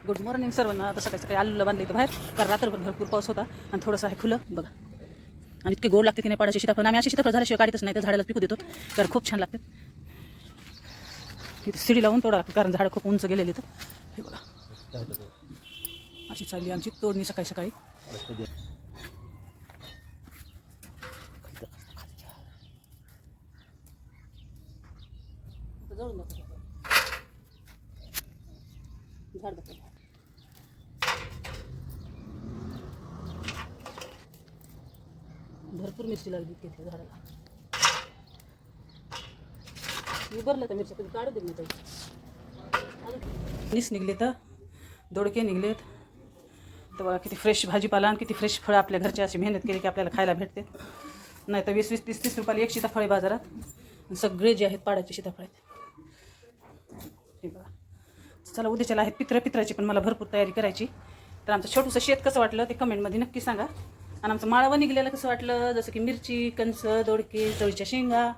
Good morning सर्वांना. आता सकाळी सकाळी आलूला बांधलं इथं बाहेर, कारण रात्रभर भरपूर पाऊस होता आणि थोडंसं आहे खुलं बघा. आणि इतके गोड लागते की नाही पाडाची सीताफळ. आम्ही अशी सीताफळ झाल्याशिवाय काढतच नाही, तर झाडाला पिकू देतो कारण खूप छान लागते. इथे सिडी लावून तोडा कारण झाडं खूप उंच गेलेली. तर हे बघा अशी चालली आमची तोडणी सकाळी सकाळी. झाड बघा भरपूर मिरची लागली तिथे झाडाला. उभरलं तर मिरच्या कधी काढू देत नाही काही. नीस निघले तर दोडके निघलेत तर बघा किती फ्रेश भाजीपाला आणि किती फ्रेश फळं. आपल्या घरच्या अशी मेहनत केली की आपल्याला खायला भेटते. नाही तर 20-20, 30-30 रुपयाला एक सीताफळ आहे बाजारात. सगळे जे आहेत पाडाचे सीताफळ आहेत हे बघा. चला उद्याच्याला आहेत पित्राची, पण मला भरपूर तयारी करायची. तर आमचं छोटंसं शेत कसं वाटलं ते कमेंटमध्ये नक्की सांगा. आणि आमचं माळवं निघलेलं कसं वाटलं, जसं की मिरची, कंस, दोडके, चवळीच्या शेंगा